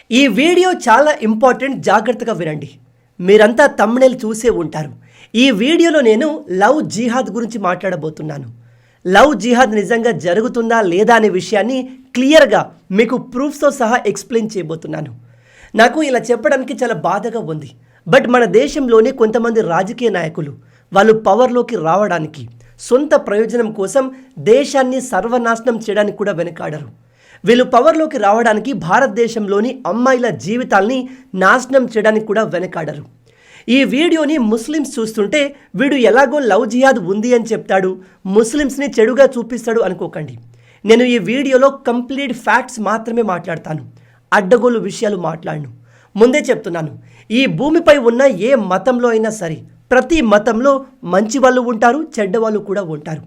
ఈ వీడియో చాలా ఇంపార్టెంట్, జాగ్రత్తగా వినండి. మీరంతా థంబ్నెయిల్ చూసే ఉంటారు. ఈ వీడియోలో నేను లవ్ జిహాద్ గురించి మాట్లాడబోతున్నాను. లవ్ జిహాద్ నిజంగా జరుగుతుందా లేదా అనే విషయాన్ని క్లియర్గా మీకు ప్రూఫ్స్తో సహా ఎక్స్ప్లెయిన్ చేయబోతున్నాను. నాకు ఇలా చెప్పడానికి చాలా బాధగా ఉంది. బట్ మన దేశంలోని కొంతమంది రాజకీయ నాయకులు వాళ్ళు పవర్లోకి రావడానికి సొంత ప్రయోజనం కోసం దేశాన్ని సర్వనాశనం చేయడానికి కూడా వెనకాడరు. వీళ్ళు పవర్లోకి రావడానికి భారతదేశంలోని అమ్మాయిల జీవితాల్ని నాశనం చేయడానికి కూడా వెనకాడరు. ఈ వీడియోని ముస్లిమ్స్ చూస్తుంటే వీడు ఎలాగో లవ్ జిహాద్ ఉంది అని చెప్తాడు, ముస్లిమ్స్ని చెడుగా చూపిస్తాడు అనుకోకండి. నేను ఈ వీడియోలో కంప్లీట్ ఫ్యాక్ట్స్ మాత్రమే మాట్లాడతాను, అడ్డగోలు విషయాలు మాట్లాడను. ముందే చెప్తున్నాను, ఈ భూమిపై ఉన్న ఏ మతంలో అయినా సరే ప్రతి మతంలో మంచి వాళ్ళు ఉంటారు, చెడ్డ వాళ్ళు కూడా ఉంటారు.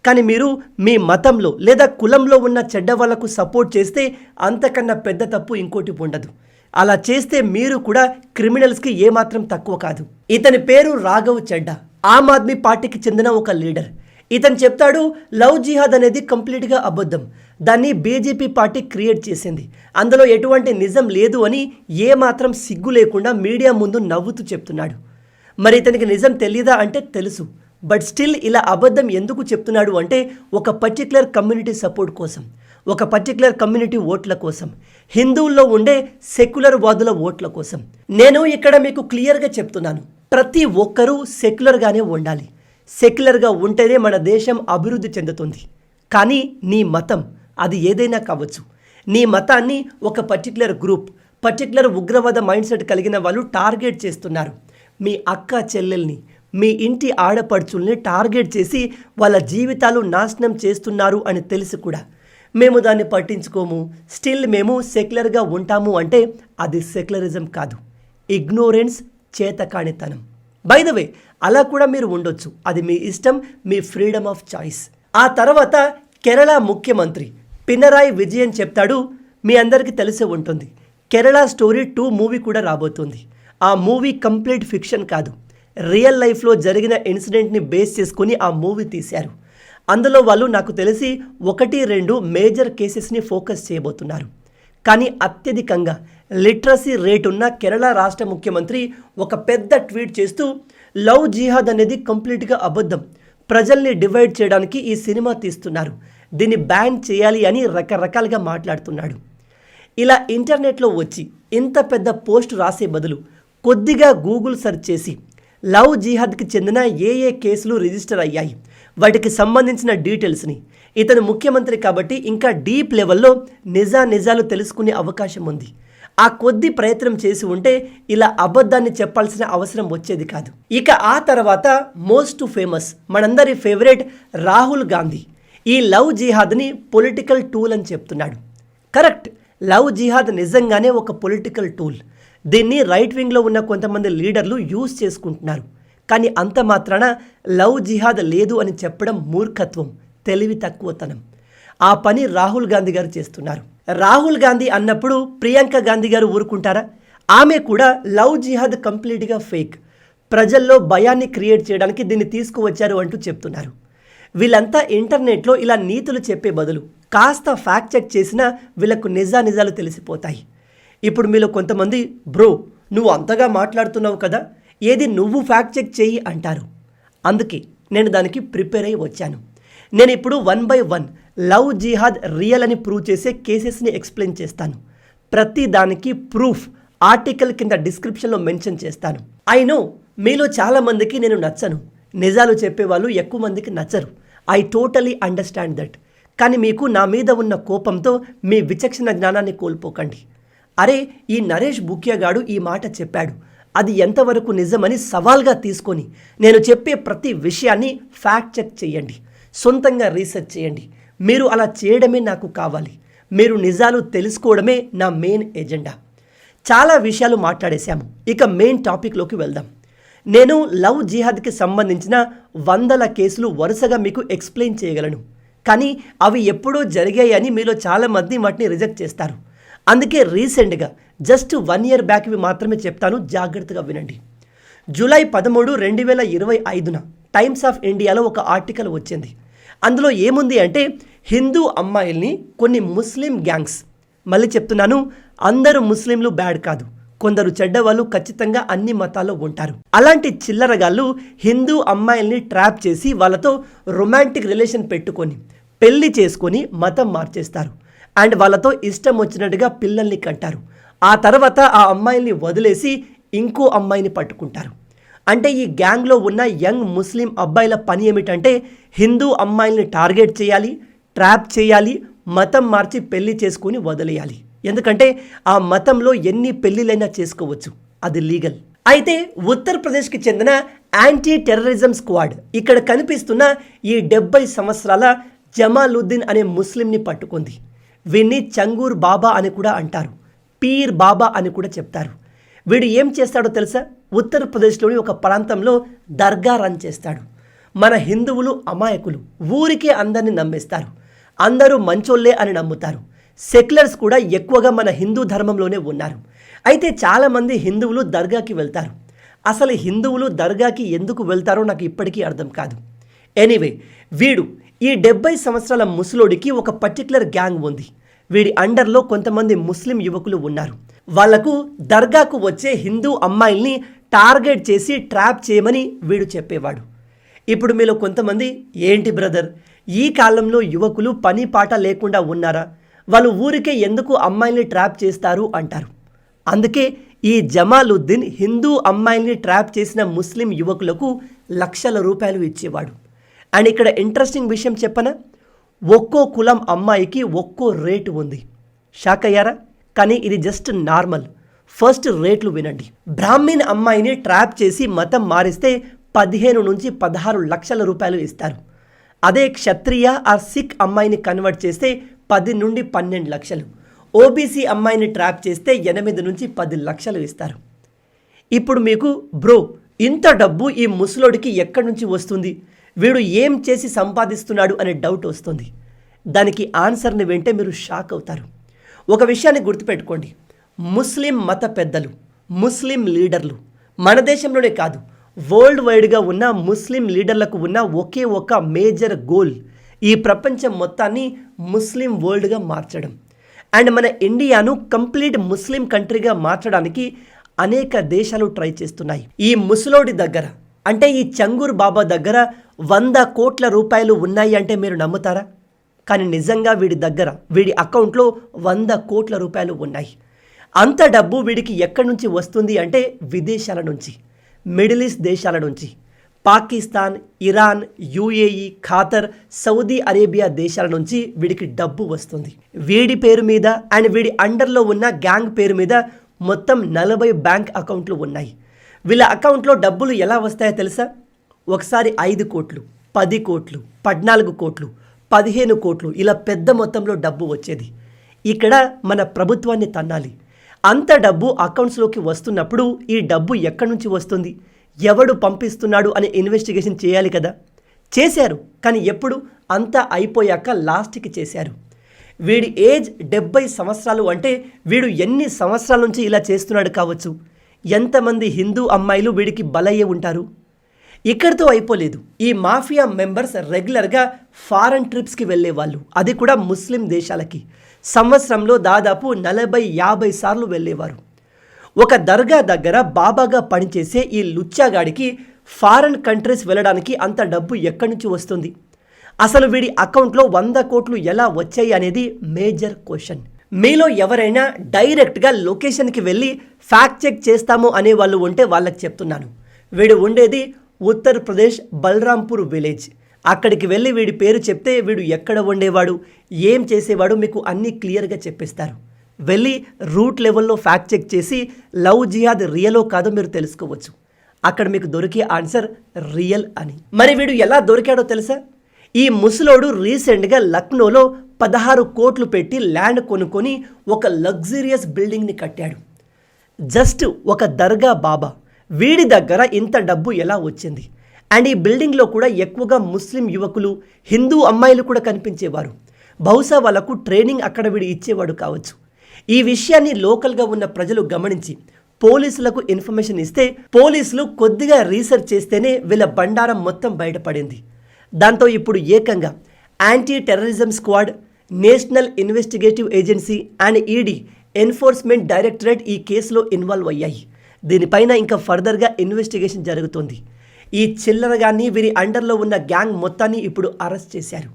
కానీ మీరు మీ మతంలో లేదా కులంలో ఉన్న చెడ్డ వాళ్ళకు సపోర్ట్ చేస్తే అంతకన్నా పెద్ద తప్పు ఇంకోటి ఉండదు. అలా చేస్తే మీరు కూడా క్రిమినల్స్కి ఏమాత్రం తక్కువ కాదు. ఇతని పేరు రాఘవ్ చెడ్డా, ఆమ్ ఆద్మీ పార్టీకి చెందిన ఒక లీడర్. ఇతను చెప్తాడు లవ్ జిహాద్ అనేది కంప్లీట్గా అబద్ధం, దాన్ని బీజేపీ పార్టీ క్రియేట్ చేసింది, అందులో ఎటువంటి నిజం లేదు అని ఏమాత్రం సిగ్గు లేకుండా మీడియా ముందు నవ్వుతూ చెప్తున్నాడు. మరి ఇతనికి నిజం తెలీదా అంటే తెలుసు. బట్ స్టిల్ ఇలా అబద్ధం ఎందుకు చెప్తున్నాడు అంటే ఒక పర్టికులర్ కమ్యూనిటీ సపోర్ట్ కోసం, ఒక పర్టికులర్ కమ్యూనిటీ ఓట్ల కోసం, హిందువుల్లో ఉండే సెక్యులర్ వాదుల ఓట్ల కోసం. నేను ఇక్కడ మీకు క్లియర్గా చెప్తున్నాను, ప్రతి ఒక్కరూ సెక్యులర్గానే ఉండాలి. సెక్యులర్గా ఉంటేనే మన దేశం అభివృద్ధి చెందుతుంది. కానీ నీ మతం అది ఏదైనా కావచ్చు, నీ మతాన్ని ఒక పర్టికులర్ గ్రూప్, పర్టికులర్ ఉగ్రవాద మైండ్ సెట్ కలిగిన వాళ్ళు టార్గెట్ చేస్తున్నారు. మీ అక్క చెల్లెల్ని, మీ ఇంటి ఆడపడుచుల్ని టార్గెట్ చేసి వాళ్ళ జీవితాలు నాశనం చేస్తున్నారు అని తెలిసి కూడా మేము దాన్ని పట్టించుకోము, స్టిల్ మేము సెక్యులర్గా ఉంటాము అంటే అది సెక్యులరిజం కాదు, ఇగ్నోరెన్స్, చేతకానితనం. బై ద వే అలా కూడా మీరు ఉండొచ్చు, అది మీ ఇష్టం, మీ ఫ్రీడమ్ ఆఫ్ చాయిస్. ఆ తర్వాత కేరళ ముఖ్యమంత్రి పినరాయి విజయన్ చెప్తాడు, మీ అందరికీ తెలిసే ఉంటుంది, కేరళ స్టోరీ 2 మూవీ కూడా రాబోతుంది. ఆ మూవీ కంప్లీట్ ఫిక్షన్ కాదు, రియల్ లైఫ్లో జరిగిన ఇన్సిడెంట్ని బేస్ చేసుకుని ఆ మూవీ తీశారు. అందులో వాళ్ళు నాకు తెలిసి 1-2 మేజర్ కేసెస్ని ఫోకస్ చేయబోతున్నారు. కానీ అత్యధికంగా లిటరసీ రేట్ ఉన్న కేరళ రాష్ట్ర ముఖ్యమంత్రి ఒక పెద్ద ట్వీట్ చేస్తూ లవ్ జిహాద్ అనేది కంప్లీట్గా అబద్ధం, ప్రజల్ని డివైడ్ చేయడానికి ఈ సినిమా తీస్తున్నారు, దీన్ని బ్యాన్ చేయాలి అని రకరకాలుగా మాట్లాడుతున్నాడు. ఇలా ఇంటర్నెట్లో వచ్చి ఇంత పెద్ద పోస్ట్ రాసే బదులు కొద్దిగా గూగుల్ సెర్చ్ చేసి లవ్ జిహాద్కి చెందిన ఏ కేసులు రిజిస్టర్ అయ్యాయి, వాటికి సంబంధించిన డీటెయిల్స్ని, ఇతను ముఖ్యమంత్రి కాబట్టి ఇంకా డీప్ లెవెల్లో నిజాలు తెలుసుకునే అవకాశం ఉంది. ఆ కొద్ది ప్రయత్నం చేసి ఉంటే ఇలా అబద్ధాన్ని చెప్పాల్సిన అవసరం వచ్చేది కాదు. ఇక ఆ తర్వాత మోస్ట్ ఫేమస్, మనందరి ఫేవరెట్ రాహుల్ గాంధీ ఈ లవ్ జిహాద్ని పొలిటికల్ టూల్ అని చెప్తున్నాడు. కరెక్ట్, లవ్ జిహాద్ నిజంగానే ఒక పొలిటికల్ టూల్. దీన్ని రైట్ వింగ్లో ఉన్న కొంతమంది లీడర్లు యూజ్ చేసుకుంటున్నారు. కానీ అంత మాత్రాన లవ్ జిహాద్ లేదు అని చెప్పడం మూర్ఖత్వం, తెలివి తక్కువతనం. ఆ పని రాహుల్ గాంధీ గారు చేస్తున్నారు. రాహుల్ గాంధీ అన్నప్పుడు ప్రియాంక గాంధీ గారు ఊరుకుంటారా? ఆమె కూడా లవ్ జిహాద్ కంప్లీట్గా ఫేక్, ప్రజల్లో భయాన్ని క్రియేట్ చేయడానికి దీన్ని తీసుకువచ్చారు అంటూ చెప్తున్నారు. వీళ్ళంతా ఇంటర్నెట్లో ఇలా నీతులు చెప్పే బదులు కాస్త ఫ్యాక్ట్ చెక్ చేసినా వీళ్ళకు నిజాలు తెలిసిపోతాయి. ఇప్పుడు మీలో కొంతమంది బ్రో నువ్వు అంతగా మాట్లాడుతున్నావు కదా, ఏది నువ్వు ఫ్యాక్ట్ చెక్ చేయి అంటారు. అందుకే నేను దానికి ప్రిపేర్ అయ్యి వచ్చాను. నేను ఇప్పుడు 1 by 1 లవ్ జిహాద్ రియల్ అని ప్రూవ్ చేసే కేసెస్ని ఎక్స్ప్లెయిన్ చేస్తాను. ప్రతి దానికి ప్రూఫ్ ఆర్టికల్ కింద డిస్క్రిప్షన్లో మెన్షన్ చేస్తాను. ఐ నో మీలో చాలామందికి నేను నచ్చను, నిజాలు చెప్పేవాళ్ళు ఎక్కువ మందికి నచ్చరు. I totally understand that. కానీ మీకు నా మీద ఉన్న కోపంతో మీ విచక్షణ జ్ఞానాన్ని కోల్పోకండి. అరే ఈ నరేష్ బుక్యగాడు ఈ మాట చెప్పాడు, అది ఎంతవరకు నిజమని సవాల్గా తీసుకొని నేను చెప్పే ప్రతి విషయాన్ని ఫ్యాక్ట్ చెక్ చేయండి, సొంతంగా రీసెర్చ్ చేయండి. మీరు అలా చేయడమే నాకు కావాలి. మీరు నిజాలు తెలుసుకోవడమే నా మెయిన్ ఎజెండా. చాలా విషయాలు మాట్లాడేశాము, ఇక మెయిన్ టాపిక్లోకి వెళ్దాం. నేను లవ్ జిహాద్కి సంబంధించిన 100 కేసులు వరుసగా మీకు ఎక్స్ప్లెయిన్ చేయగలను. కానీ అవి ఎప్పుడో జరిగాయని మీలో చాలామంది వాటిని రిజెక్ట్ చేస్తారు. అందుకే రీసెంట్గా జస్ట్ 1 year బ్యాక్వి మాత్రమే చెప్తాను, జాగ్రత్తగా వినండి. జూలై 13, 2025 టైమ్స్ ఆఫ్ ఇండియాలో ఒక ఆర్టికల్ వచ్చింది. అందులో ఏముంది అంటే హిందూ అమ్మాయిల్ని కొన్ని ముస్లిం గ్యాంగ్స్, మళ్ళీ చెప్తున్నాను, అందరూ ముస్లింలు బ్యాడ్ కాదు, కొందరు చెడ్డవాళ్ళు ఖచ్చితంగా అన్ని మతాల్లో ఉంటారు. అలాంటి చిల్లరగాళ్ళు హిందూ అమ్మాయిల్ని ట్రాప్ చేసి వాళ్ళతో రొమాంటిక్ రిలేషన్ పెట్టుకొని పెళ్లి చేసుకొని మతం మార్చేస్తారు. అండ్ వాళ్ళతో ఇష్టం వచ్చినట్టుగా పిల్లల్ని కంటారు. ఆ తర్వాత ఆ అమ్మాయిల్ని వదిలేసి ఇంకో అమ్మాయిని పట్టుకుంటారు. అంటే ఈ గ్యాంగ్లో ఉన్న యంగ్ ముస్లిం అబ్బాయిల పని ఏమిటంటే హిందూ అమ్మాయిల్ని టార్గెట్ చేయాలి, ట్రాప్ చేయాలి, మతం మార్చి పెళ్లి చేసుకుని వదిలేయాలి. ఎందుకంటే ఆ మతంలో ఎన్ని పెళ్లిలైనా చేసుకోవచ్చు, అది లీగల్. అయితే ఉత్తరప్రదేశ్కి చెందిన యాంటీ టెర్రరిజం స్క్వాడ్ ఇక్కడ కనిపిస్తున్న ఈ 70 సంవత్సరాల జమాలుద్దీన్ అనే ముస్లింని పట్టుకుంది. వీడిని చంగూర్ బాబా అని కూడా అంటారు, పీర్ బాబా అని కూడా చెప్తారు. వీడు ఏం చేస్తాడో తెలుసా? ఉత్తరప్రదేశ్లోని ఒక ప్రాంతంలో దర్గా రన్ చేస్తాడు. మన హిందువులు అమాయకులు, ఊరికే అందరినీ నమ్మేస్తారు, అందరూ మంచోళ్ళే అని నమ్ముతారు. సెక్యులర్స్ కూడా ఎక్కువగా మన హిందూ ధర్మంలోనే ఉన్నారు. అయితే చాలామంది హిందువులు దర్గాకి వెళ్తారు. అసలు హిందువులు దర్గాకి ఎందుకు వెళ్తారో నాకు ఇప్పటికీ అర్థం కాదు. ఎనీవే, వీడు ఈ 70 సంవత్సరాల ముసలోడికి ఒక పర్టికులర్ గ్యాంగ్ ఉంది. వీడి అండర్లో కొంతమంది ముస్లిం యువకులు ఉన్నారు. వాళ్లకు దర్గాకు వచ్చే హిందూ అమ్మాయిల్ని టార్గెట్ చేసి ట్రాప్ చేయమని వీడు చెప్పేవాడు. ఇప్పుడు మీలో కొంతమంది, ఏంటి బ్రదర్, ఈ కాలంలో యువకులు పని పాట లేకుండా ఉన్నారా, వాళ్ళు ఊరికే ఎందుకు అమ్మాయిల్ని ట్రాప్ చేస్తారు అంటారు. అందుకే ఈ జమాలుద్దీన్ హిందూ అమ్మాయిల్ని ట్రాప్ చేసిన ముస్లిం యువకులకు లక్షల రూపాయలు ఇచ్చేవాడు. అండ్ ఇక్కడ ఇంట్రెస్టింగ్ విషయం చెప్పనా, ఒక్కో కులం అమ్మాయికి ఒక్కో రేటు ఉంది. షాక్ అయ్యారా? కానీ ఇది జస్ట్ నార్మల్. ఫస్ట్ రేట్లు వినండి. బ్రాహ్మణ్ అమ్మాయిని ట్రాప్ చేసి మతం మారిస్తే 15 నుంచి 16 లక్షల రూపాయలు ఇస్తారు. అదే క్షత్రియ ఆర్ సిక్ అమ్మాయిని కన్వర్ట్ చేస్తే 10 నుండి 12 లక్షలు. ఓబీసీ అమ్మాయిని ట్రాప్ చేస్తే 8 నుంచి 10 లక్షలు ఇస్తారు. ఇప్పుడు మీకు బ్రో, ఇంత డబ్బు ఈ ముసలోడికి ఎక్కడి నుంచి వస్తుంది, వీడు ఏం చేసి సంపాదిస్తున్నాడు అనే డౌట్ వస్తుంది. దానికి ఆన్సర్ని వింటే మీరు షాక్ అవుతారు. ఒక విషయాన్ని గుర్తుపెట్టుకోండి, ముస్లిం మత పెద్దలు, ముస్లిం లీడర్లు మన దేశంలోనే కాదు వరల్డ్ వైడ్గా ఉన్న ముస్లిం లీడర్లకు ఉన్న ఒకే ఒక మేజర్ గోల్ ఈ ప్రపంచం మొత్తాన్ని ముస్లిం వరల్డ్గా మార్చడం. అండ్ మన ఇండియాను కంప్లీట్ ముస్లిం కంట్రీగా మార్చడానికి అనేక దేశాలు ట్రై చేస్తున్నాయి. ఈ ముసలోడి దగ్గర, అంటే ఈ చంగూర్ బాబా దగ్గర 100 కోట్ల రూపాయలు ఉన్నాయి అంటే మీరు నమ్ముతారా? కానీ నిజంగా వీడి దగ్గర, వీడి అకౌంట్లో 100 కోట్ల రూపాయలు ఉన్నాయి. అంత డబ్బు వీడికి ఎక్కడి నుంచి వస్తుంది అంటే విదేశాల నుంచి, మిడిల్ ఈస్ట్ దేశాల నుంచి, Pakistan, Iran, UAE, Qatar, Saudi Arabia దేశాల నుంచి వీడికి డబ్బు వస్తుంది. వీడి పేరు మీద అండ్ వీడి అండర్లో ఉన్న గ్యాంగ్ పేరు మీద మొత్తం 40 బ్యాంక్ అకౌంట్లు ఉన్నాయి. వీళ్ళ అకౌంట్లో డబ్బులు ఎలా వస్తాయో తెలుసా? ఒకసారి 5 కోట్లు, 10 కోట్లు, 14 కోట్లు, 15 కోట్లు, ఇలా పెద్ద మొత్తంలో డబ్బు వచ్చేది. ఇక్కడ మన ప్రభుత్వాన్ని తన్నాలి. అంత డబ్బు అకౌంట్స్లోకి వస్తున్నప్పుడు ఈ డబ్బు ఎక్కడి నుంచి వస్తుంది, ఎవడు పంపిస్తున్నాడు అనే ఇన్వెస్టిగేషన్ చేయాలి కదా. చేశారు, కానీ ఎప్పుడు? అంతా అయిపోయాక లాస్ట్కి చేశారు. వీడి ఏజ్ 70 సంవత్సరాలు అంటే వీడు ఎన్ని సంవత్సరాల నుంచి ఇలా చేస్తున్నాడు కావచ్చు. ఎంతమంది హిందూ అమ్మాయిలు వీడికి బలయ్యే ఉంటారు. ఇక్కడితో అయిపోలేదు. ఈ మాఫియా మెంబర్స్ రెగ్యులర్గా ఫారెన్ ట్రిప్స్కి వెళ్ళేవాళ్ళు, అది కూడా ముస్లిం దేశాలకి. సంవత్సరంలో దాదాపు 40-50 సార్లు వెళ్ళేవారు. ఒక దర్గా దగ్గర బాబాగా పనిచేసే ఈ లుచ్చాగాడికి ఫారెన్ కంట్రీస్ వెళ్ళడానికి అంత డబ్బు ఎక్కడి నుంచి వస్తుంది? అసలు వీడి అకౌంట్లో 100 కోట్లు ఎలా వచ్చాయి అనేది మేజర్ క్వశ్చన్. మీలో ఎవరైనా డైరెక్ట్గా లొకేషన్కి వెళ్ళి ఫ్యాక్ట్ చెక్ చేస్తాము అనే వాళ్ళు ఉంటే వాళ్ళకి చెప్తున్నాను, వీడు ఉండేది ఉత్తరప్రదేశ్ బలరాంపూర్ విలేజ్. అక్కడికి వెళ్ళి వీడి పేరు చెప్తే వీడు ఎక్కడ ఉండేవాడు, ఏం చేసేవాడు మీకు అన్నీ క్లియర్గా చెప్పేస్తారు. వెళ్ళి రూట్ లెవెల్లో ఫ్యాక్ట్ చెక్ చేసి లవ్ జిహాద్ రియలో కాదో మీరు తెలుసుకోవచ్చు. అక్కడ మీకు దొరికే ఆన్సర్ రియల్ అని. మరి వీడు ఎలా దొరికాడో తెలుసా? ఈ ముసలోడు రీసెంట్గా లక్నోలో 16 కోట్లు పెట్టి ల్యాండ్ కొనుక్కొని ఒక లగ్జరియస్ బిల్డింగ్ని కట్టాడు. జస్ట్ ఒక దర్గా బాబా. వీడి దగ్గర ఇంత డబ్బు ఎలా వచ్చింది? అండ్ ఈ బిల్డింగ్లో కూడా ఎక్కువగా ముస్లిం యువకులు, హిందూ అమ్మాయిలు కూడా కనిపించేవారు. బహుశా వాళ్ళకు ట్రైనింగ్ అక్కడ వీడు ఇచ్చేవాడు కావచ్చు. ఈ విషయాన్ని లోకల్గా ఉన్న ప్రజలు గమనించి పోలీసులకు ఇన్ఫర్మేషన్ ఇస్తే పోలీసులు కొద్దిగా రీసెర్చ్ చేస్తేనే వీళ్ళ బండారం మొత్తం బయటపడింది. దాంతో ఇప్పుడు ఏకంగా anti terrorism squad, national investigative agency and ED enforcement directorate ఈ కేసులో ఇన్వాల్వ్ అయ్యాయి. దీనిపైన ఇంకా ఫర్దర్గా ఇన్వెస్టిగేషన్ జరుగుతోంది. ఈ చిల్లరగాన్ని వీరి అండర్లో ఉన్న గ్యాంగ్ మొత్తాన్ని ఇప్పుడు అరెస్ట్ చేశారు.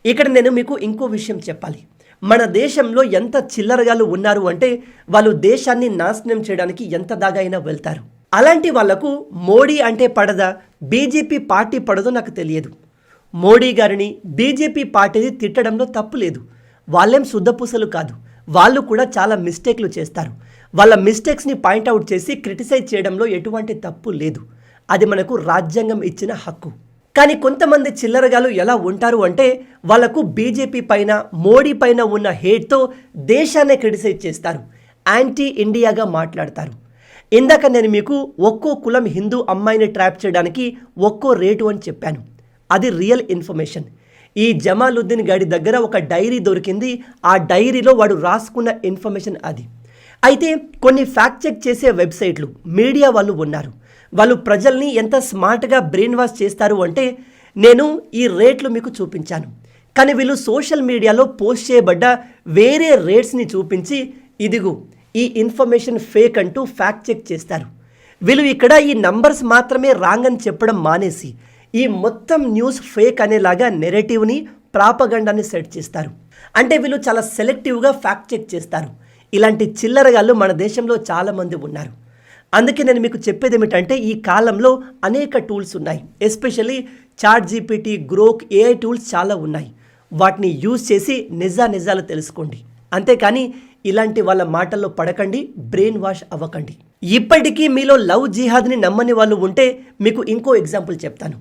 ఇక్కడ నేను మీకు ఇంకో విషయం చెప్పాలి. మన దేశంలో ఎంత చిల్లరగాళ్ళు ఉన్నారు అంటే వాళ్ళు దేశాన్ని నాశనం చేయడానికి ఎంత దాగా అయినా వెళ్తారు. అలాంటి వాళ్లకు మోడీ అంటే పడదా, బీజేపీ పార్టీ పడదో నాకు తెలియదు. మోడీ గారిని బీజేపీ పార్టీని తిట్టడంలో తప్పు లేదు. వాళ్ళేం శుద్ధపూసలు కాదు. వాళ్ళు కూడా చాలా మిస్టేక్లు చేస్తారు. వాళ్ళ మిస్టేక్స్ని పాయింట్అవుట్ చేసి క్రిటిసైజ్ చేయడంలో ఎటువంటి తప్పు లేదు. అది మనకు రాజ్యాంగం ఇచ్చిన హక్కు. కానీ కొంతమంది చిల్లరగాలు ఎలా ఉంటారు అంటే వాళ్ళకు బీజేపీ పైన, మోడీ పైన ఉన్న హేట్తో దేశాన్ని క్రిటిసైజ్ చేస్తారు, యాంటీ ఇండియాగా మాట్లాడతారు. ఇందాక నేను మీకు ఒక్కో కులం హిందూ అమ్మాయిని ట్రాప్ చేయడానికి ఒక్కో రేటు అని చెప్పాను. అది రియల్ ఇన్ఫర్మేషన్. ఈ జమాలుద్దీన్ గాడి దగ్గర ఒక డైరీ దొరికింది. ఆ డైరీలో వాడు రాసుకున్న ఇన్ఫర్మేషన్ అది. అయితే కొన్ని ఫ్యాక్ట్ చెక్ చేసే వెబ్సైట్లు, మీడియా వాళ్ళు ఉన్నారు. వాళ్ళు ప్రజల్ని ఎంత స్మార్ట్గా బ్రెయిన్ వాష్ చేస్తారు అంటే నేను ఈ రేట్లు మీకు చూపించాను. కానీ వీళ్ళు సోషల్ మీడియాలో పోస్ట్ చేయబడ్డ వేరే రేట్స్ని చూపించి ఇదిగో ఈ ఇన్ఫర్మేషన్ ఫేక్ అంటూ ఫ్యాక్ట్ చెక్ చేస్తారు. వీళ్ళు ఇక్కడ ఈ నంబర్స్ మాత్రమే రాంగ్ అని చెప్పడం మానేసి ఈ మొత్తం న్యూస్ ఫేక్ అనేలాగా నెరేటివ్ని, ప్రాపగండాన్ని సెట్ చేస్తారు. అంటే వీళ్ళు చాలా సెలెక్టివ్గా ఫ్యాక్ట్ చెక్ చేస్తారు. ఇలాంటి చిల్లరగాళ్ళు మన దేశంలో చాలామంది ఉన్నారు. అందుకే నేను మీకు చెప్పేది ఏమిటంటే ఈ కాలంలో అనేక టూల్స్ ఉన్నాయి. Especially ChatGPT, Grok, AI tools చాలా ఉన్నాయి. వాటిని యూజ్ చేసి నిజాలు తెలుసుకోండి. అంతేకాని ఇలాంటి వాళ్ళ మాటల్లో పడకండి, బ్రెయిన్ వాష్ అవ్వకండి. ఇప్పటికీ మీలో లవ్ జిహాద్ని నమ్మని వాళ్ళు ఉంటే మీకు ఇంకో ఎగ్జాంపుల్ చెప్తాను.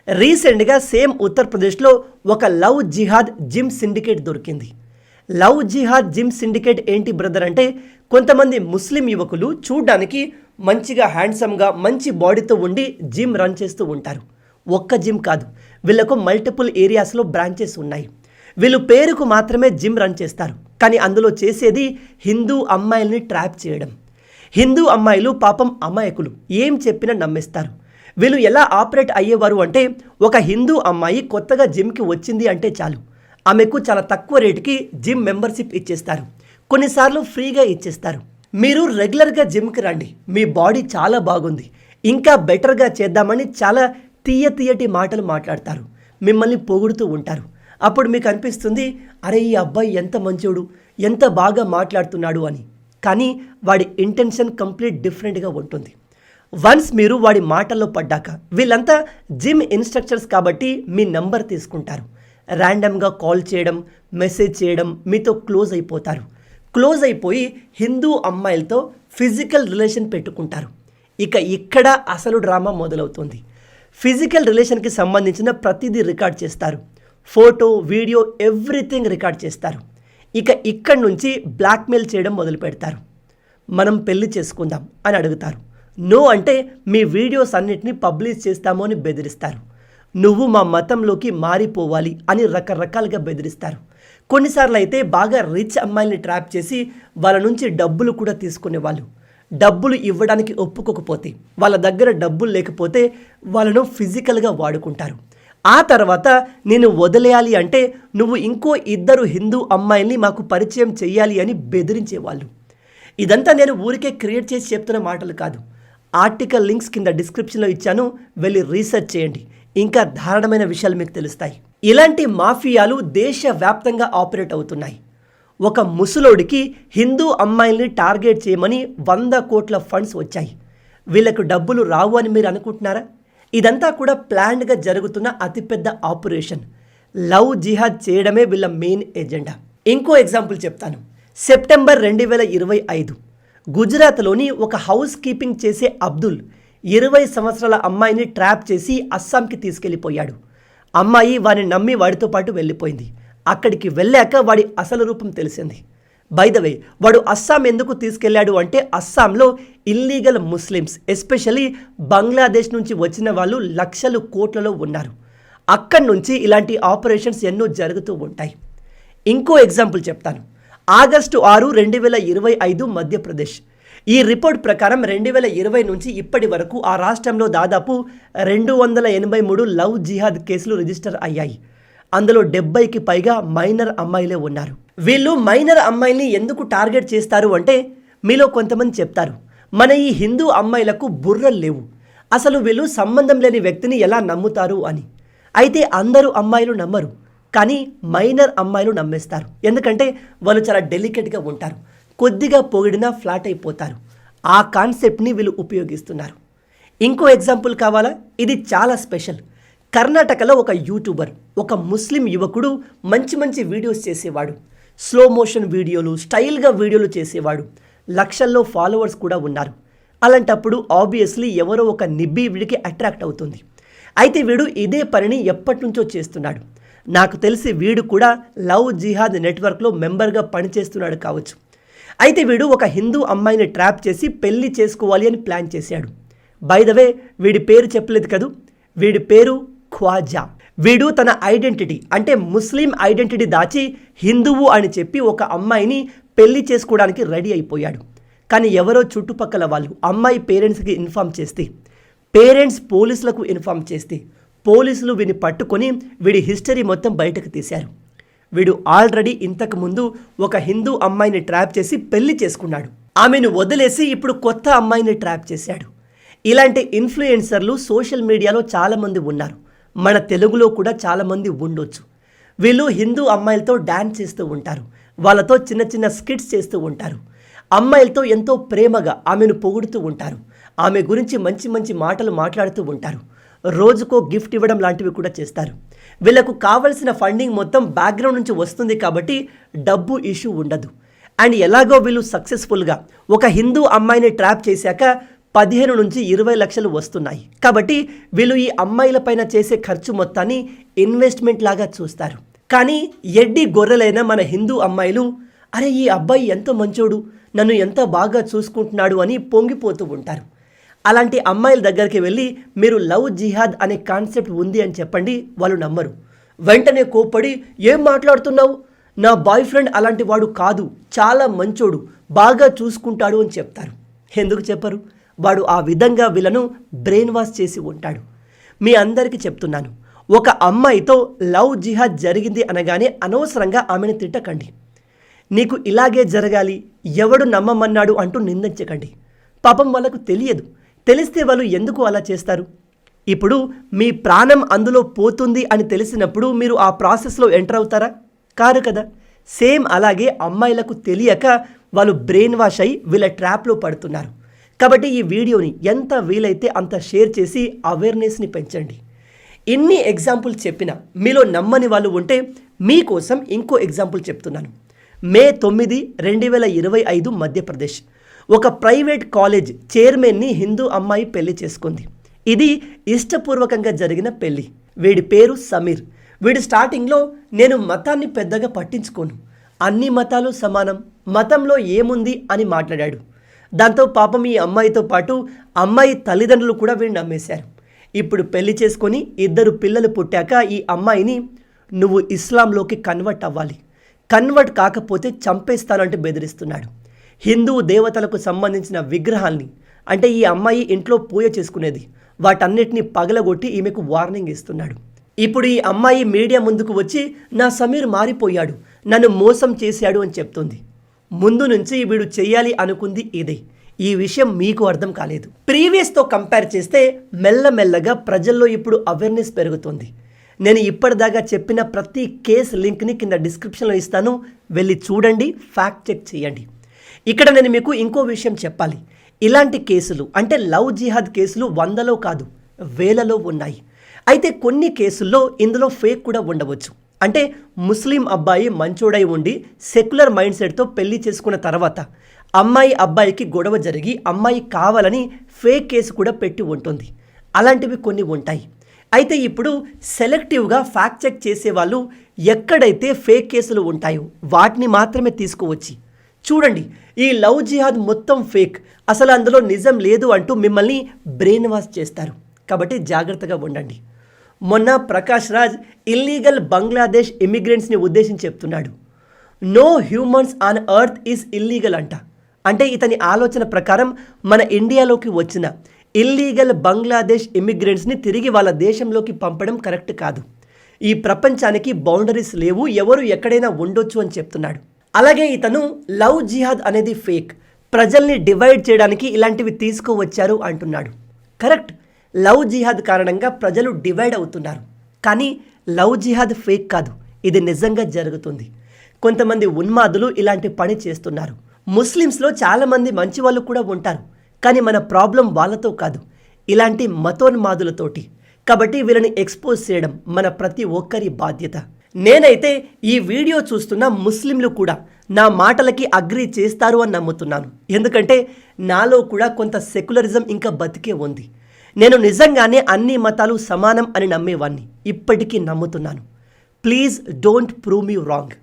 రీసెంట్గా సేమ్ ఉత్తరప్రదేశ్లో ఒక లవ్ జిహాద్ జిమ్ సిండికేట్ దొరికింది. లవ్ జిహాద్ జిమ్ సిండికేట్ ఏంటి బ్రదర్ అంటే కొంతమంది ముస్లిం యువకులు చూడ్డానికి మంచిగా హ్యాండ్సమ్గా మంచి బాడీతో ఉండి జిమ్ రన్ చేస్తూ ఉంటారు. ఒక్క జిమ్ కాదు, వీళ్ళకు మల్టిపుల్ ఏరియాస్లో బ్రాంచెస్ ఉన్నాయి. వీళ్ళు పేరుకు మాత్రమే జిమ్ రన్ చేస్తారు, కానీ అందులో చేసేది హిందూ అమ్మాయిల్ని ట్రాప్ చేయడం. హిందూ అమ్మాయిలు పాపం అమాయకులు, ఏం చెప్పినా నమ్మేస్తారు. వీళ్ళు ఎలా ఆపరేట్ అయ్యేవారు అంటే ఒక హిందూ అమ్మాయి కొత్తగా జిమ్కి వచ్చింది అంటే చాలు, ఆమెకు చాలా తక్కువ రేటుకి జిమ్ మెంబర్షిప్ ఇచ్చేస్తారు. కొన్నిసార్లు ఫ్రీగా ఇచ్చేస్తారు. మీరు రెగ్యులర్గా జిమ్కి రండి, మీ బాడీ చాలా బాగుంది, ఇంకా బెటర్గా చేద్దామని చాలా తీయటి మాటలు మాట్లాడతారు. మిమ్మల్ని పొగుడుతూ ఉంటారు. అప్పుడు మీకు అనిపిస్తుంది, అరే ఈ అబ్బాయి ఎంత మంచోడు, ఎంత బాగా మాట్లాడుతున్నాడు అని. కానీ వాడి ఇంటెన్షన్ కంప్లీట్ డిఫరెంట్గా ఉంటుంది. వన్స్ మీరు వాడి మాటల్లో పడ్డాక వీళ్ళంతా జిమ్ ఇన్స్ట్రక్టర్స్ కాబట్టి మీ నంబర్ తీసుకుంటారు. ర్యాండమ్గా కాల్ చేయడం, మెసేజ్ చేయడం, మీతో క్లోజ్ అయిపోతారు. క్లోజ్ అయిపోయి హిందూ అమ్మాయిలతో ఫిజికల్ రిలేషన్ పెట్టుకుంటారు. ఇక్కడ అసలు డ్రామా మొదలవుతుంది. ఫిజికల్ రిలేషన్కి సంబంధించిన ప్రతిదీ రికార్డ్ చేస్తారు. ఫోటో, వీడియో, ఎవ్రీథింగ్ రికార్డ్ చేస్తారు. ఇక్కడి నుంచి బ్లాక్మెయిల్ చేయడం మొదలు పెడతారు. మనం పెళ్లి చేసుకుందాం అని అడుగుతారు. నో అంటే మీ వీడియోస్ అన్నిటినీ పబ్లిష్ చేస్తాము అని బెదిరిస్తారు. నువ్వు మా మతంలోకి మారిపోవాలి అని రకరకాలుగా బెదిరిస్తారు. కొన్నిసార్లు అయితే బాగా రిచ్ అమ్మాయిల్ని ట్రాప్ చేసి వాళ్ళ నుంచి డబ్బులు కూడా తీసుకునేవాళ్ళు. డబ్బులు ఇవ్వడానికి ఒప్పుకోకపోతే, వాళ్ళ దగ్గర డబ్బులు లేకపోతే వాళ్ళను ఫిజికల్గా వాడుకుంటారు. ఆ తర్వాత నేను వదిలేయాలి అంటే నువ్వు ఇంకో 2 హిందూ అమ్మాయిల్ని మాకు పరిచయం చెయ్యాలి అని బెదిరించేవాళ్ళు. ఇదంతా నేను ఊరికే క్రియేట్ చేసి చెప్తున్న మాటలు కాదు. ఆర్టికల్ లింక్స్ కింద డిస్క్రిప్షన్లో ఇచ్చాను, వెళ్ళి రీసెర్చ్ చేయండి. ఇంకా దారుణమైన విషయాలు మీకు తెలుస్తాయి. ఇలాంటి మాఫియాలు దేశవ్యాప్తంగా ఆపరేట్ అవుతున్నాయి. ఒక ముసలోడికి హిందూ అమ్మాయిల్ని టార్గెట్ చేయమని 100 కోట్ల ఫండ్స్ వచ్చాయి. వీళ్ళకు డబ్బులు రావు అని మీరు అనుకుంటున్నారా? ఇదంతా కూడా ప్లాన్డ్గా జరుగుతున్న అతిపెద్ద ఆపరేషన్. లవ్ జిహాద్ చేయడమే వీళ్ళ మెయిన్ ఎజెండా. ఇంకో ఎగ్జాంపుల్ చెప్తాను. సెప్టెంబర్ 2025 గుజరాత్లోని ఒక హౌస్ కీపింగ్ చేసే అబ్దుల్ 20 సంవత్సరాల అమ్మాయిని ట్రాప్ చేసి అస్సాంకి తీసుకెళ్ళిపోయాడు. అమ్మాయి వాడిని నమ్మి వాడితో పాటు వెళ్ళిపోయింది. అక్కడికి వెళ్ళాక వాడి అసలు రూపం తెలిసింది. బై ద వే, వాడు అస్సాం ఎందుకు తీసుకెళ్లాడు అంటే అస్సాంలో ఇల్లీగల్ ముస్లిమ్స్, ఎస్పెషల్లీ బంగ్లాదేశ్ నుంచి వచ్చిన వాళ్ళు లక్షలు కోట్లలో ఉన్నారు. అక్కడి నుంచి ఇలాంటి ఆపరేషన్స్ ఎన్నో జరుగుతూ ఉంటాయి. ఇంకో ఎగ్జాంపుల్ చెప్తాను. ఆగస్టు 6, 2025 మధ్యప్రదేశ్. ఈ రిపోర్ట్ ప్రకారం 2020 నుంచి ఇప్పటి వరకు ఆ రాష్ట్రంలో దాదాపు 283 లవ్ జిహాద్ కేసులు రిజిస్టర్ అయ్యాయి. అందులో 70కి పైగా మైనర్ అమ్మాయిలే ఉన్నారు. వీళ్ళు మైనర్ అమ్మాయిల్ని ఎందుకు టార్గెట్ చేస్తారు అంటే మీలో కొంతమంది చెప్తారు, మన ఈ హిందూ అమ్మాయిలకు బుర్రలు లేవు, అసలు వీళ్ళు సంబంధం లేని వ్యక్తిని ఎలా నమ్ముతారు అని. అయితే అందరూ అమ్మాయిలు నమ్మరు, కానీ మైనర్ అమ్మాయిలు నమ్మేస్తారు. ఎందుకంటే వాళ్ళు చాలా డెలికేట్గా ఉంటారు, కొద్దిగా పొగిడినా ఫ్లాట్ అయిపోతారు. ఆ కాన్సెప్ట్ని వీళ్ళు ఉపయోగిస్తున్నారు. ఇంకో ఎగ్జాంపుల్ కావాలా? ఇది చాలా స్పెషల్. కర్ణాటకలో ఒక యూట్యూబర్, ఒక ముస్లిం యువకుడు మంచి మంచి వీడియోస్ చేసేవాడు. స్లో మోషన్ వీడియోలు, స్టైల్గా వీడియోలు చేసేవాడు. లక్షల్లో ఫాలోవర్స్ కూడా ఉన్నారు. అలాంటప్పుడు ఆబ్వియస్లీ ఎవరో ఒక నిబ్బి వీడికి అట్రాక్ట్ అవుతుంది. అయితే వీడు ఇదే పనిని ఎప్పటి నుంచో చేస్తున్నాడు. నాకు తెలిసి వీడు కూడా లవ్ జిహాద్ నెట్వర్క్లో మెంబర్గా పనిచేస్తున్నాడు కావచ్చు. అయితే వీడు ఒక హిందూ అమ్మాయిని ట్రాప్ చేసి పెళ్లి చేసుకోవాలి అని ప్లాన్ చేశాడు. బై ద వే వీడి పేరు చెప్పలేదు కదూ, వీడి పేరు ఖ్వాజా. వీడు తన ఐడెంటిటీ అంటే ముస్లిం ఐడెంటిటీ దాచి హిందువు అని చెప్పి ఒక అమ్మాయిని పెళ్లి చేసుకోవడానికి రెడీ అయిపోయాడు. కానీ ఎవరో చుట్టుపక్కల వాళ్ళు అమ్మాయి పేరెంట్స్కి ఇన్ఫామ్ చేస్తే, పేరెంట్స్ పోలీసులకు ఇన్ఫామ్ చేస్తే, పోలీసులు వీడిని పట్టుకొని వీడి హిస్టరీ మొత్తం బయటకు తీశారు. వీడు ఆల్రెడీ ఇంతకుముందు ఒక హిందూ అమ్మాయిని ట్రాప్ చేసి పెళ్లి చేసుకున్నాడు. ఆమెను వదిలేసి ఇప్పుడు కొత్త అమ్మాయిని ట్రాప్ చేశాడు. ఇలాంటి ఇన్ఫ్లుయెన్సర్లు సోషల్ మీడియాలో చాలామంది ఉన్నారు. మన తెలుగులో కూడా చాలామంది ఉండొచ్చు. వీళ్ళు హిందూ అమ్మాయిలతో డ్యాన్స్ చేస్తూ ఉంటారు, వాళ్ళతో చిన్న చిన్న స్కిట్స్ చేస్తూ ఉంటారు. అమ్మాయిలతో ఎంతో ప్రేమగా ఆమెను పొగుడుతూ ఉంటారు, ఆమె గురించి మంచి మంచి మాటలు మాట్లాడుతూ ఉంటారు. రోజుకో గిఫ్ట్ ఇవ్వడం లాంటివి కూడా చేస్తారు. వీళ్ళకు కావలసిన ఫండింగ్ మొత్తం బ్యాక్గ్రౌండ్ నుంచి వస్తుంది కాబట్టి డబ్బు ఇష్యూ ఉండదు. అండ్ ఎలాగో వీళ్ళు సక్సెస్ఫుల్గా ఒక హిందూ అమ్మాయిని ట్రాప్ చేశాక 15 నుంచి 20 లక్షలు వస్తున్నాయి. కాబట్టి వీళ్ళు ఈ అమ్మాయిల పైన చేసే ఖర్చు మొత్తాన్ని ఇన్వెస్ట్మెంట్ లాగా చూస్తారు. కానీ ఎడ్డి గొర్రెలైన మన హిందూ అమ్మాయిలు, అరే ఈ అబ్బాయి ఎంతో మంచోడు, నన్ను ఎంత బాగా చూసుకుంటున్నాడు అని పొంగిపోతూ ఉంటారు. అలాంటి అమ్మాయిల దగ్గరికి వెళ్ళి మీరు లవ్ జిహాద్ అనే కాన్సెప్ట్ ఉంది అని చెప్పండి, వాళ్ళు నమ్మరు. వెంటనే కోప్పడి, ఏం మాట్లాడుతున్నావు, నా బాయ్ ఫ్రెండ్ అలాంటి వాడు కాదు, చాలా మంచోడు, బాగా చూసుకుంటాడు అని చెప్తారు. ఎందుకు చెప్పరు? వాడు ఆ విధంగా వీళ్ళను బ్రెయిన్ వాష్ చేసి ఉంటాడు. మీ అందరికీ చెప్తున్నాను, ఒక అమ్మాయితో లవ్ జిహాద్ జరిగింది అనగానే అనవసరంగా ఆమెను తిట్టకండి. నీకు ఇలాగే జరగాలి, ఎవడు నమ్మమన్నాడు అంటూ నిందించకండి. పాపం వాళ్ళకు తెలియదు, తెలిస్తే వాళ్ళు ఎందుకు అలా చేస్తారు? ఇప్పుడు మీ ప్రాణం అందులో పోతుంది అని తెలిసినప్పుడు మీరు ఆ ప్రాసెస్లో ఎంటర్ అవుతారా? కారు కదా. సేమ్ అలాగే అమ్మాయిలకు తెలియక వాళ్ళు బ్రెయిన్ వాష్ అయి వీళ్ళ ట్రాప్లో పడుతున్నారు. కాబట్టి ఈ వీడియోని ఎంత వీలైతే అంత షేర్ చేసి అవేర్నెస్ని పెంచండి. ఇన్ని ఎగ్జాంపుల్ చెప్పినా మీలో నమ్మని వాళ్ళు ఉంటే మీకోసం ఇంకో ఎగ్జాంపుల్ చెప్తున్నాను. మే 9, 2025 మధ్యప్రదేశ్ ఒక ప్రైవేట్ కాలేజ్ చైర్మన్ని హిందూ అమ్మాయి పెళ్లి చేసుకుంది. ఇది ఇష్టపూర్వకంగా జరిగిన పెళ్లి. వీడి పేరు సమీర్. వీడు స్టార్టింగ్లో నేను మతాన్ని పెద్దగా పట్టించుకోను, అన్ని మతాలు సమానం, మతంలో ఏముంది అని మాట్లాడాడు. దాంతో పాపం ఈ అమ్మాయితో పాటు అమ్మాయి తల్లిదండ్రులు కూడా వీడిని నమ్మేశారు. ఇప్పుడు పెళ్లి చేసుకొని 2 పిల్లలు పుట్టాక ఈ అమ్మాయిని నువ్వు ఇస్లాంలోకి కన్వర్ట్ అవ్వాలి, కన్వర్ట్ కాకపోతే చంపేస్తానంటే బెదిరిస్తున్నాడు. హిందూ దేవతలకు సంబంధించిన విగ్రహాల్ని, అంటే ఈ అమ్మాయి ఇంట్లో పూజ చేసుకునేది, వాటన్నిటిని పగలగొట్టి ఈమెకు వార్నింగ్ ఇస్తున్నాడు. ఇప్పుడు ఈ అమ్మాయి మీడియా ముందుకు వచ్చి నా సమీర్ మారిపోయాడు, నన్ను మోసం చేశాడు అని చెప్తుంది. ముందు నుంచి వీడు చెయ్యాలి అనుకుంది ఇదే. ఈ విషయం మీకు అర్థం కాలేదు. ప్రీవియస్తో కంపేర్ చేస్తే మెల్లమెల్లగా ప్రజల్లో ఇప్పుడు అవేర్నెస్ పెరుగుతుంది. నేను ఇప్పటిదాకా చెప్పిన ప్రతి కేస్ లింక్ని కింద డిస్క్రిప్షన్లో ఇస్తాను, వెళ్ళి చూడండి, ఫ్యాక్ట్ చెక్ చేయండి. ఇక్కడ నేను మీకు ఇంకో విషయం చెప్పాలి. ఇలాంటి కేసులు అంటే లవ్ జిహాద్ కేసులు 100లో కాదు 1000లో ఉన్నాయి. అయితే కొన్ని కేసుల్లో ఇందులో ఫేక్ కూడా ఉండవచ్చు. అంటే ముస్లిం అబ్బాయి మంచోడై ఉండి సెక్యులర్ మైండ్ సెట్తో పెళ్లి చేసుకున్న తర్వాత అమ్మాయి అబ్బాయికి గొడవ జరిగి అమ్మాయి కావాలని ఫేక్ కేసు కూడా పెట్టి ఉంటుంది. అలాంటివి కొన్ని ఉంటాయి. అయితే ఇప్పుడు సెలెక్టివ్గా ఫ్యాక్ట్ చెక్ చేసేవాళ్ళు ఎక్కడైతే ఫేక్ కేసులు ఉంటాయో వాటిని మాత్రమే తీసుకువచ్చి చూడండి, ఈ లవ్ జిహాద్ మొత్తం ఫేక్, అసలు అందులో నిజం లేదు అంటూ మిమ్మల్ని బ్రెయిన్ వాష్ చేస్తారు. కాబట్టి జాగ్రత్తగా ఉండండి. మొన్న ప్రకాష్ రాజ్ ఇల్లీగల్ బంగ్లాదేశ్ ఇమిగ్రెంట్స్ని ఉద్దేశించి చెప్తున్నాడు, no humans on earth is illegal అంట. అంటే ఇతని ఆలోచన ప్రకారం మన ఇండియాలోకి వచ్చిన ఇల్లీగల్ బంగ్లాదేశ్ ఇమిగ్రెంట్స్ని తిరిగి వాళ్ళ దేశంలోకి పంపడం కరెక్ట్ కాదు. ఈ ప్రపంచానికి బౌండరీస్ లేవు, ఎవరు ఎక్కడైనా ఉండొచ్చు అని చెప్తున్నాడు. అలాగే ఇతను లవ్ జిహాద్ అనేది ఫేక్, ప్రజల్ని డివైడ్ చేయడానికి ఇలాంటివి తీసుకువచ్చారు అంటున్నాడు. కరెక్ట్, లవ్ జిహాద్ కారణంగా ప్రజలు డివైడ్ అవుతున్నారు. కానీ లవ్ జిహాద్ ఫేక్ కాదు, ఇది నిజంగా జరుగుతుంది. కొంతమంది ఉన్మాదులు ఇలాంటి పని చేస్తున్నారు. ముస్లిమ్స్లో చాలామంది మంచి వాళ్ళు కూడా ఉంటారు. కానీ మన ప్రాబ్లం వాళ్ళతో కాదు, ఇలాంటి మతోన్మాదులతోటి. కాబట్టి వీళ్ళని ఎక్స్పోజ్ చేయడం మన ప్రతి ఒక్కరి బాధ్యత. నేనైతే ఈ వీడియో చూస్తున్న ముస్లింలు కూడా నా మాటలకి అగ్రీ చేస్తారు అని నమ్ముతున్నాను. ఎందుకంటే నాలో కూడా కొంత సెక్యులరిజం ఇంకా బతికే ఉంది. నేను నిజంగానే అన్ని మతాలు సమానం అని నమ్మేవాడిని, ఇప్పటికీ నమ్ముతున్నాను. Please don't prove me wrong.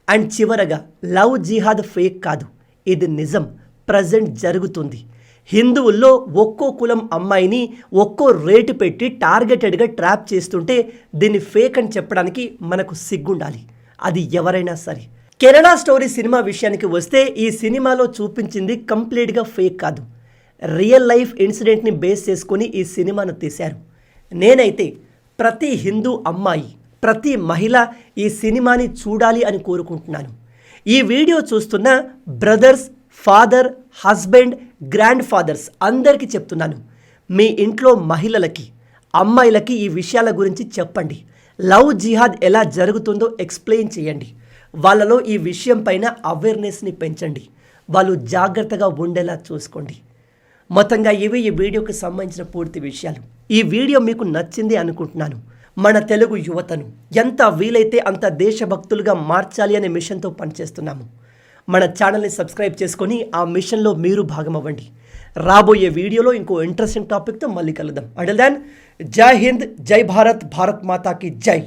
And చివరగా, లవ్ జిహాద్ ఫేక్ కాదు, ఇది నిజం, ప్రజెంట్ జరుగుతుంది. హిందువుల్లో ఒక్కో కులం అమ్మాయిని ఒక్కో రేటు పెట్టి టార్గెటెడ్గా ట్రాప్ చేస్తుంటే దీన్ని ఫేక్ అని చెప్పడానికి మనకు సిగ్గుండాలి, అది ఎవరైనా సరే. కెనడా స్టోరీ సినిమా విషయానికి వస్తే ఈ సినిమాలో చూపించింది కంప్లీట్గా ఫేక్ కాదు, రియల్ లైఫ్ ఇన్సిడెంట్ని బేస్ చేసుకొని ఈ సినిమాను తీశారు. నేనైతే ప్రతి హిందూ అమ్మాయి, ప్రతి మహిళ ఈ సినిమాని చూడాలి అని కోరుకుంటున్నాను. ఈ వీడియో చూస్తున్న brothers, father, husband, grandfathers అందరికీ చెప్తున్నాను, మీ ఇంట్లో మహిళలకి, అమ్మాయిలకి ఈ విషయాల గురించి చెప్పండి. లవ్ జిహాద్ ఎలా జరుగుతుందో ఎక్స్ప్లెయిన్ చేయండి. వాళ్ళలో ఈ విషయం పైన అవేర్నెస్ని పెంచండి. వాళ్ళు జాగ్రత్తగా ఉండేలా చూసుకోండి. మొత్తంగా ఇవి ఈ వీడియోకి సంబంధించిన పూర్తి విషయాలు. ఈ వీడియో మీకు నచ్చింది అనుకుంటున్నాను. మన తెలుగు యువతను ఎంత వీలైతే అంత దేశభక్తులుగా మార్చాలి అనే మిషన్తో పనిచేస్తున్నాము. మన ఛానల్ని సబ్స్క్రైబ్ చేసుకొని ఆ మిషన్లో మీరు భాగమవ్వండి. రాబోయే వీడియోలో ఇంకో ఇంట్రెస్టింగ్ టాపిక్తో మళ్ళీ కలుద్దాం. అంటిల్ దెన్, జై హింద్, జై భారత్, భారత్ మాతాకి జై.